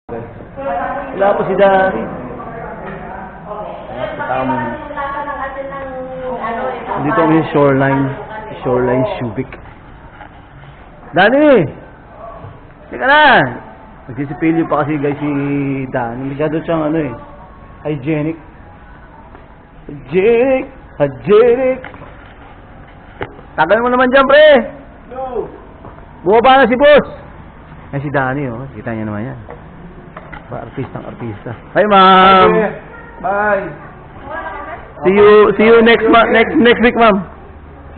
Wala po si Dari. Tama. Dito kami yung Shoreline Subic. Dani! Teka na! Nagsisipilyo pa kasi guys si Dani. Masyado siyang hygienic. Hygienic! Tagal mo naman dyan, pre! No! Bumaba na si boss! Ay si Dani, oh. Kita niya naman yan. Artista. Hi, ma'am. Okay. Bye. See you next week, ma'am.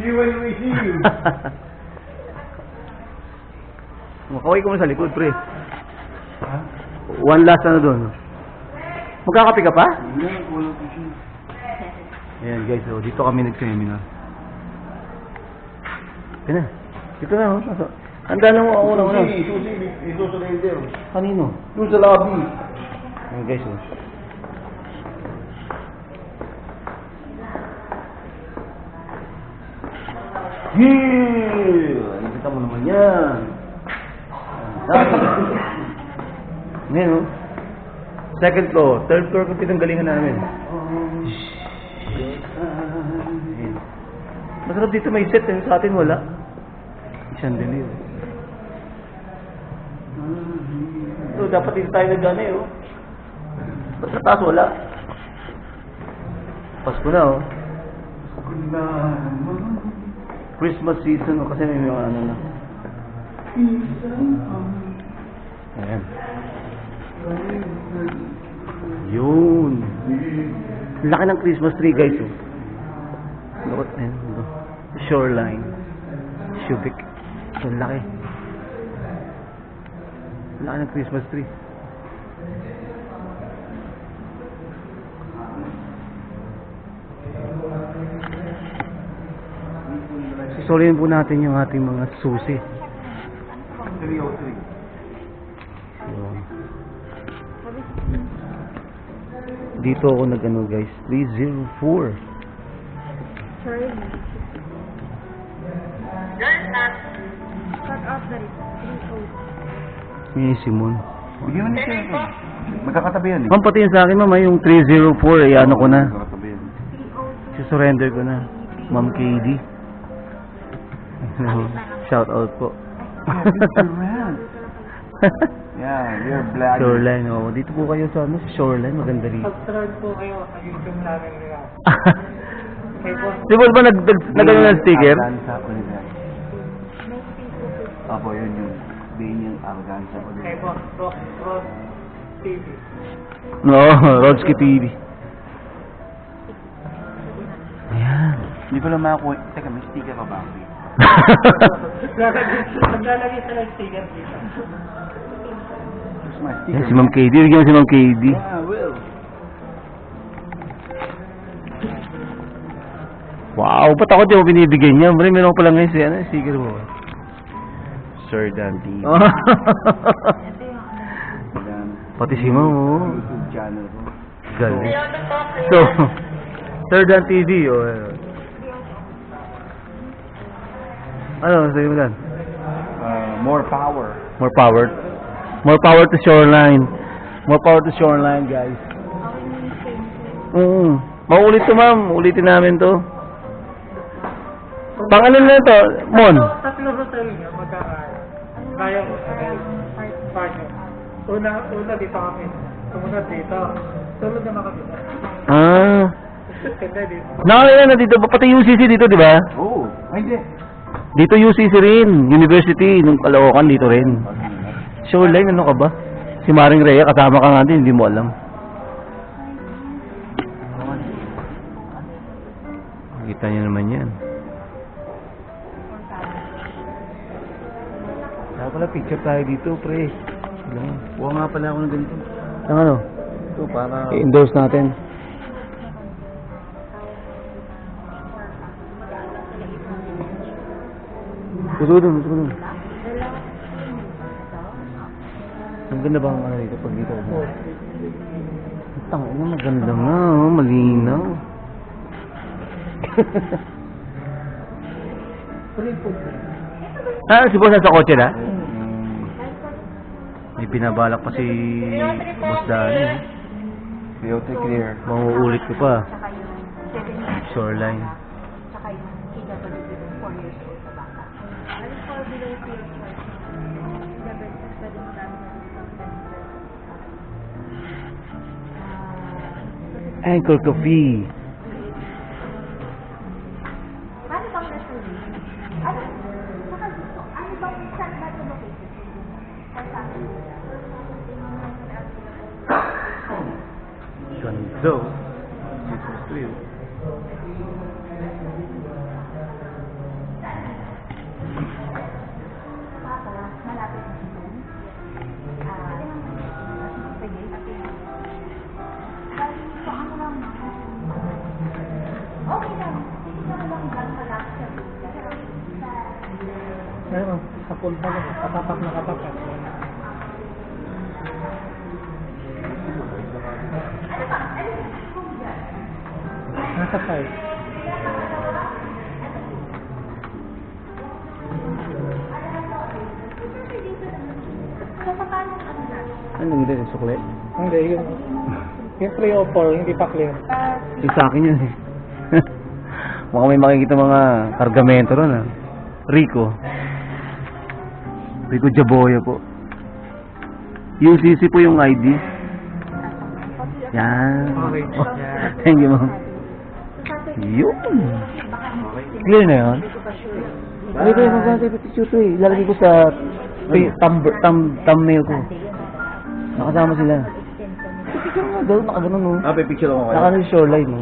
See you when we see you. Makaway ko mo sa likod, pre. Ha? One last doon. Magkakape ka pa? Hindi, kulang po siya. Ayan, guys. So, dito kami nag-seminar. Dito na, oh. Handa na mo ako na. Susi, ito sa render. Kanino? Doon sa lobby. Ayan, guys, oh. Yeah! Nakita mo naman yan. Ayan, oh. Second floor. Third floor kung pinanggalingan namin. Ayan. Masarap dito may set. Sa atin wala. Chandelier. So, dapat dito tayo nag-gana oh. Ba't sa taas wala? Pasko na oh. Christmas season oh, kasi may mga na. Ayan. Yun. Laki ng Christmas tree guys oh. Look at ayan. Shoreline. Subic. So, laki. Laki ng Christmas tree. Susuriin po natin yung ating mga susi. 303. So, dito ako nag-ano guys. 304. Sorry. Cut off the 3-0. May Simon. Bigyan mo niya siya. Magkakatabi yan eh. Ma'am, pati yun sa akin ma'am, yung 304, ano ko na. Magkakatabi yan. Surrender ko na. Ma'am KD. Shout out po. Yeah, you're black. Shoreline, oh. Dito po kayo sa Shoreline, maganda rin. Subscribe po kayo sa YouTube namin nila. Di ba nagano ng sticker? Arganza po nila. Apo, yun yung being yung Arganza po Kay nila. Boss Ross TV. No, Rodski TV. Ayan. Hindi ko lang makakuha. Teka, may sticker pa ba? Naglalagay sa sticker dito. Mas Ayan, si Ma'am KD. Bigyan mo si Ma'am KD. Yeah, will. Wow, ba't ako di mo binibigyan niya? Meron ko pala ngayon si sticker mo. Sir Dan TV. Pati si Ma'am, oh. YouTube channel ko. Galing. So, Sir Dan TV, oh. Ano, sabi mo Dan? More power. More power. More power to Shoreline. More power to Shoreline, guys. Maulit to, ma'am. Ulitin namin to. Pangalan na to, Mon. Tatlo hotel niyo magkakaya. Kaya mo hotel. Partner. Una dito kami. Sumunod dito. Sunod naman kami. Ah. Kaya dito. Nakakaya na dito. Pati UCC dito, di ba? Oh, ay hindi. Dito UCC rin. University. Nung Caloocan dito rin. Shoreline, ano ka ba? Si Maring Rhea, kasama ka nga din. Hindi mo alam. Kita niyo naman yan. Kaya pala picture tayo dito, pre. Kuha nga pala ako ng ganito. Ang ano? Ito, para... I-endorse natin. Puso doon. Ang ganda ba ang ano dito pag dito? Tangina, maganda nga, oh, malinaw. Si boss nasa kotse na? May binabalak pa si Boss Danny. eh. Beauty clear. Mauulit ko pa. Tsaka yung 7 years Shoreline. Tsaka yung KWB 4 years old na bata. Alis ko below 3 years old. Pwede mo namin na Anchor Coffee. Paano bang nasa Ano? Saka gusto, ano bang saan ba ito located? Ganda. Gusto yun. Malapit na ito. Sige, so ano lang, okay lang. Sige lang lang malapit sa Meron, sa pool pa lang. Katapak na katapak. Nasa side. So, paano ano na? Ano hindi? Sukle? Hindi, yun. Yung 3 o 4, hindi pa clear. Yung sa akin yun eh. Baka may makikita mga kargamento ron ah. Rico. Rico Jaboya po. UCC po yung ID. Yan. Okay. Thank you, ma'am. Yun. Clear na yun? Hindi ko yung magbasa yung picture to eh. Ilalagay ko sa thumbnail ko. Nakasama sila. Picture nga daw, nakaganon no. Ah, may picture ako kayo. Nakaganon yung shoreline no.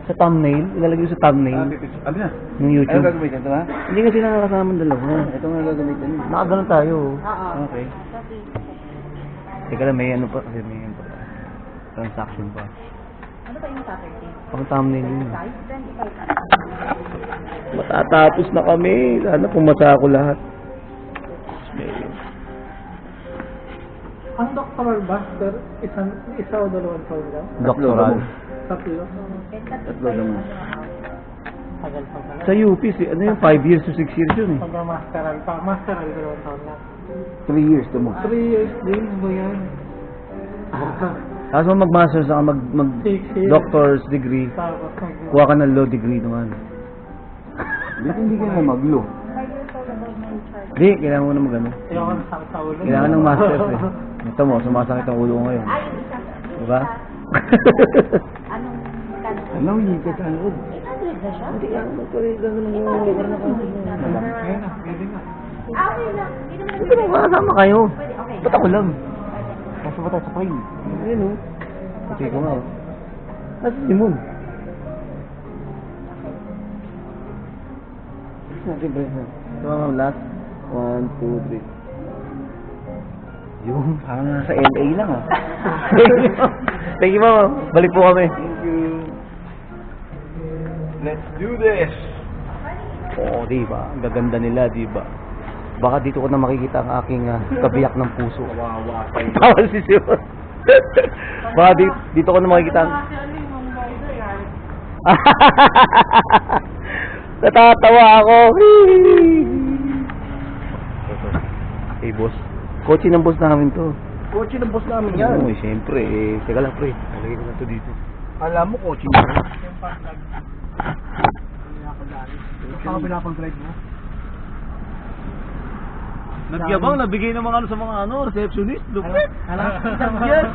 Sa thumbnail, ilalagay ko sa thumbnail. Ah, may picture. Ano na? Ng Ano YouTube. gagamitin ito ha? Hindi kasi nakakasama ng dalawa. Ito nga gagamitin. Nakaganon tayo. Okay. Teka lang, may ano pa kasi may ano pa. Transaction pa. Ano ba yung Saturday? Pang thumbnail yun. 25? Matatapos na kami. Sana pumasa ako lahat. Ang doctoral ba? Isa o dalawang taon lang? Doctoral. Tatlo. Tatlo naman. Tagal pa pala. Sa UP, ano yung 5 years to 6 years yun eh. Pag-masteral pa. Masteral, dalawang taon lang. 3 years to mo. 3 years din ba yan? Tapos mag-masters ka, 6 years. doctor's degree. Tapos Kuha ka ng law degree naman. Dito hindi ka na mag-law. 5 years old daw may charge. Hindi, kailangan mo na mag-ano. Ayoko na sa ulo. Kailangan ng masters eh. Ito mo, sumasakit ang ulo ko ngayon. Ah, yung isa. Diba? Anong magkano? Ano, hindi ka tanod. 800 na siya? Hindi, ano pa rin, gano'n Ayun Ayun na, pwede na. Ah, okay lang. Hindi naman Hindi mo makasama kayo. Pwede, okay. Ba't ako lang? Kaso ba tayo sa plane? Ayun o. Pati ko nga o. Nasa si Moon. Natin ba yun? Ito mga last. 1, 2, 3. Yung, parang nasa LA lang ah. Thank you, ma'am. Balik po kami. Thank you. Let's do this! Oo, diba? Ang gaganda nila, diba? Baka dito ko na makikita ang aking kabiyak ng puso. Kawawa pa yun. Tawa si Simon. Baka dito ko na makikita ang... Natatawa ako. Hey, boss. Kotse ng boss namin to. Kotse ng boss namin yan. Oo, siyempre. Eh, teka lang, pre. Nalagay ko na to dito. Alam mo, kotse mo. Saan ka pinapag-drive mo? Nagyabang, nabigay ng mga ano sa mga ano, receptionist. Lupit. Alam, Yan.